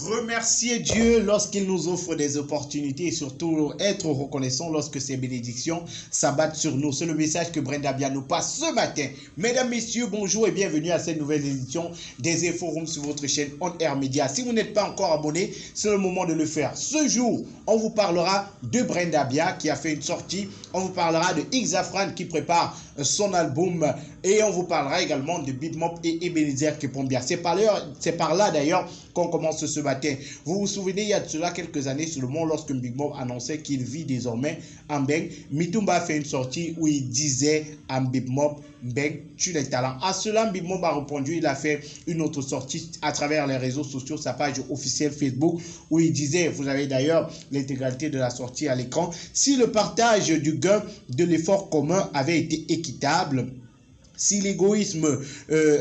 Remercier Dieu lorsqu'il nous offre des opportunités et surtout être reconnaissant lorsque ses bénédictions s'abattent sur nous. C'est le message que Brenda Bia nous passe ce matin. Mesdames, Messieurs, bonjour et bienvenue à cette nouvelle édition des Inforums sur votre chaîne On Air Media. Si vous n'êtes pas encore abonné, c'est le moment de le faire. Ce jour, on vous parlera de Brenda Bia qui a fait une sortie. On vous parlera de Xafran qui prépare son album et on vous parlera également de Big Mop et Ebenezer Kepombia. C'est par là d'ailleurs qu'on commence ce matin. Vous vous souvenez, il y a de cela quelques années sur le monde, lorsque Big Mop annonçait qu'il vit désormais en Mbeng, Mitumba a fait une sortie où il disait à Big Mop, Mbeng, tu es talent. À cela, Big Mop a répondu, il a fait une autre sortie à travers les réseaux sociaux, sa page officielle Facebook, où il disait, vous avez d'ailleurs l'intégralité de la sortie à l'écran, si le partage du gain de l'effort commun avait été équitable, si l'égoïsme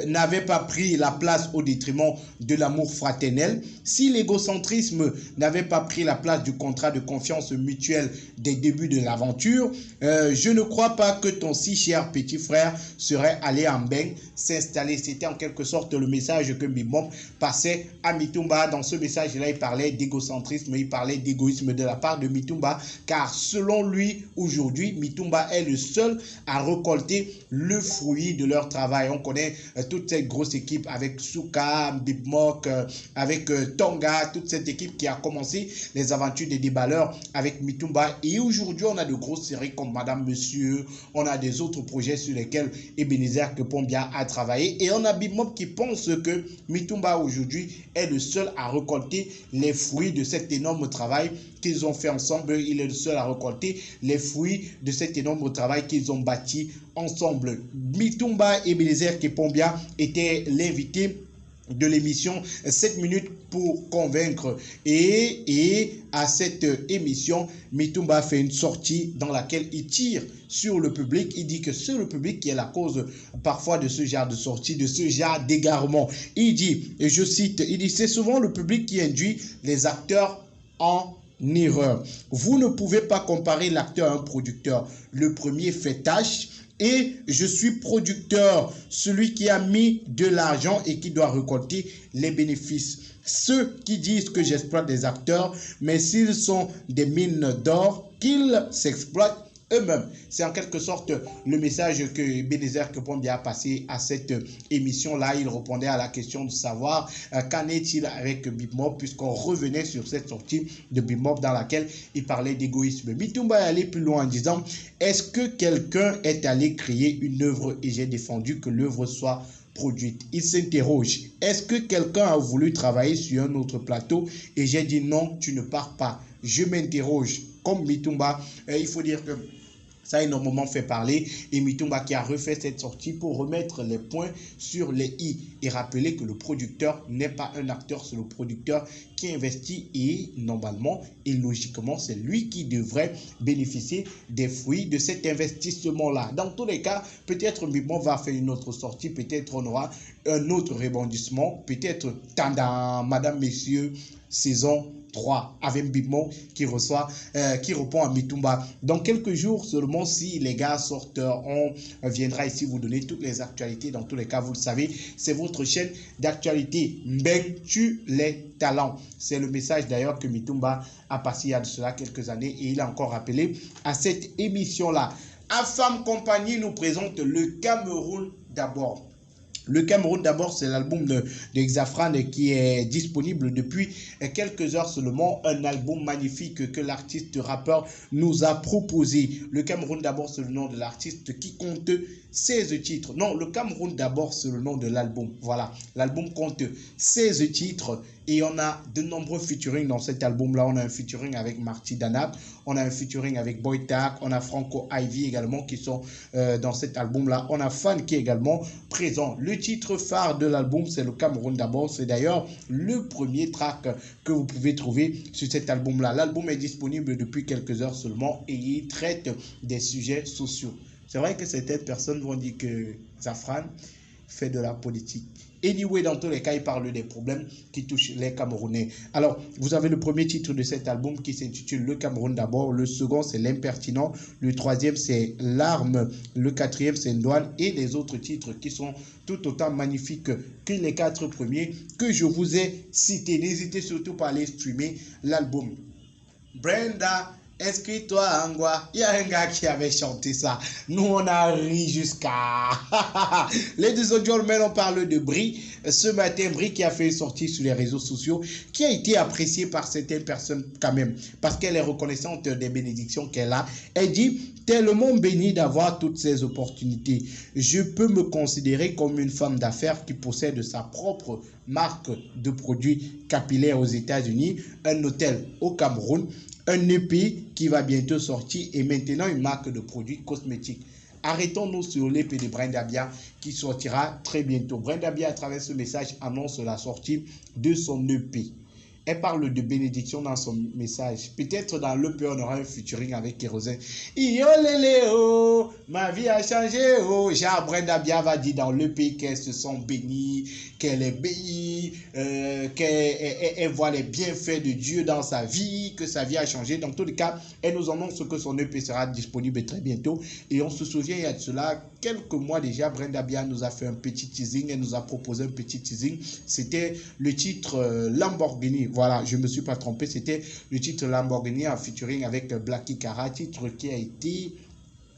n'avait pas pris la place au détriment de l'amour fraternel, si l'égocentrisme n'avait pas pris la place du contrat de confiance mutuelle des débuts de l'aventure, je ne crois pas que ton si cher petit frère serait allé en Mbeng s'installer. C'était en quelque sorte le message que Big Mop passait à Mitumba. Dans ce message-là, il parlait d'égocentrisme, il parlait d'égoïsme de la part de Mitumba, car selon lui, aujourd'hui, Mitumba est le seul à récolter le fruit de leur travail. On connaît toute cette grosse équipe avec Souka, Big Mop, avec Tonga, toute cette équipe qui a commencé les aventures des déballeurs avec Mitumba. Et aujourd'hui, on a de grosses séries comme Madame Monsieur, on a des autres projets sur lesquels Ebenezer Kepombia a travaillé. Et on a Big Mop qui pense que Mitumba aujourd'hui est le seul à récolter les fruits de cet énorme travail qu'ils ont fait ensemble. Il est le seul à récolter les fruits de cet énorme travail qu'ils ont bâti ensemble. Mitumba et Ebenezer Kepombia étaient l'invité de l'émission 7 minutes pour convaincre. Et à cette émission, Mitumba fait une sortie dans laquelle il tire sur le public. Il dit que c'est le public qui est la cause parfois de ce genre de sortie, de ce genre d'égarement. Il dit, et je cite, il dit, c'est souvent le public qui induit les acteurs en erreur. Vous ne pouvez pas comparer l'acteur à un producteur. Le premier fait tâche et je suis producteur, celui qui a mis de l'argent et qui doit récolter les bénéfices. Ceux qui disent que j'exploite des acteurs, mais s'ils sont des mines d'or, qu'ils s'exploitent eux-mêmes. C'est en quelque sorte le message que Ebenezer Kepombia a passé à cette émission-là. Il répondait à la question de savoir qu'en est-il avec Big Mop, puisqu'on revenait sur cette sortie de Big Mop dans laquelle il parlait d'égoïsme. Mitumba est allé plus loin en disant, est-ce que quelqu'un est allé créer une œuvre et j'ai défendu que l'œuvre soit produite? Il s'interroge, est-ce que quelqu'un a voulu travailler sur un autre plateau et j'ai dit non, tu ne pars pas? Je m'interroge. Comme Mitumba, il faut dire que ça a énormément fait parler et Mitumba qui a refait cette sortie pour remettre les points sur les i et rappeler que le producteur n'est pas un acteur, c'est le producteur qui investit et normalement et logiquement c'est lui qui devrait bénéficier des fruits de cet investissement-là. Dans tous les cas, peut-être Big Mop va faire une autre sortie, peut-être on aura un autre rebondissement, peut-être tendant Madame, Messieurs, saison 3 avec Big Mop qui répond à Mitumba. Dans quelques jours seulement, si les gars sortent, on viendra ici vous donner toutes les actualités. Dans tous les cas, vous le savez, c'est votre chaîne d'actualité. Mbeng, tu les talents. C'est le message d'ailleurs que Mitumba a passé il y a de cela quelques années et il a encore rappelé à cette émission-là. Afam Compagnie nous présente le Cameroun d'abord. Le Cameroun d'abord, c'est l'album de Xafran qui est disponible depuis quelques heures seulement. Un album magnifique que l'artiste rappeur nous a proposé. Le Cameroun d'abord, c'est le nom de l'artiste qui compte 16 titres. Non, le Cameroun d'abord, c'est le nom de l'album. Voilà, l'album compte 16 titres et on a de nombreux featuring dans cet album-là. On a un featuring avec Marty Danap, on a un featuring avec Boy Tak, on a Franco Ivy également qui sont dans cet album-là. On a Fan qui est également présent. Le titre phare de l'album, c'est le Cameroun d'abord. C'est d'ailleurs le premier track que vous pouvez trouver sur cet album-là. L'album est disponible depuis quelques heures seulement et il traite des sujets sociaux. C'est vrai que certaines personnes vont dire que Xafran fait de la politique. Anyway, dans tous les cas, il parle des problèmes qui touchent les Camerounais. Alors, vous avez le premier titre de cet album qui s'intitule Le Cameroun d'abord. Le second, c'est L'Impertinent. Le troisième, c'est L'arme. Le quatrième, c'est Ndouane. Et les autres titres qui sont tout autant magnifiques que les 4 premiers que je vous ai cités. N'hésitez surtout pas à aller streamer l'album. Brenda, inscris-toi à Angwa. Il y a un gars qui avait chanté ça. Nous, on a ri jusqu'à... Les deux autres mais on parle de Brie. Ce matin, Brie qui a fait une sortie sur les réseaux sociaux, qui a été appréciée par certaines personnes quand même, parce qu'elle est reconnaissante des bénédictions qu'elle a. Elle dit, tellement bénie d'avoir toutes ces opportunités. Je peux me considérer comme une femme d'affaires qui possède sa propre marque de produits capillaires aux États-Unis, un hôtel au Cameroun, un EP qui va bientôt sortir et maintenant une marque de produits cosmétiques. Arrêtons-nous sur l'EP de Brenda Bia qui sortira très bientôt. Brenda Bia, à travers ce message, annonce la sortie de son EP. Elle parle de bénédiction dans son message. Peut-être dans l'EP, on aura un featuring avec Kérosène. Yo lélé, oh, ma vie a changé. Oh. Genre, Brenda Bia va dire dans l'EP qu'elle se sent bénie, qu'elle est bénie, qu'elle voit les bienfaits de Dieu dans sa vie, que sa vie a changé. Dans tous les cas, elle nous annonce que son EP sera disponible très bientôt. Et on se souvient, il y a de cela quelques mois déjà, Brenda Bia nous a fait un petit teasing. Elle nous a proposé un petit teasing. C'était le titre Lamborghini. Voilà, je ne me suis pas trompé. C'était le titre Lamborghini en featuring avec Blacky Kara, titre qui a été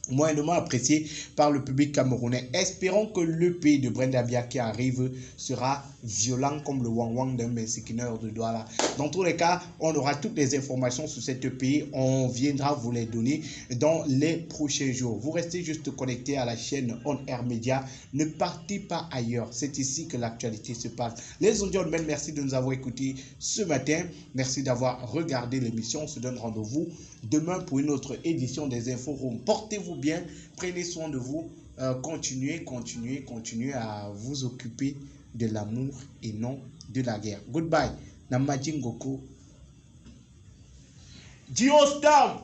moyennement apprécié par le public camerounais. Espérons que l'EP de Brenda Bia qui arrive sera violent comme le Wang Wang d'un Bensikineur de Douala. Dans tous les cas, on aura toutes les informations sur cette EP. On viendra vous les donner dans les prochains jours. Vous restez juste connectés à la chaîne On Air Media. Ne partez pas ailleurs. C'est ici que l'actualité se passe. Les audiomènes, merci de nous avoir écoutés ce matin. Merci d'avoir regardé l'émission. On se donne rendez-vous demain pour une autre édition des Infos Room. Portez-vous bien, prenez soin de vous, continuez à vous occuper de l'amour et non de la guerre. Goodbye. Namadjin Goko. Diostam.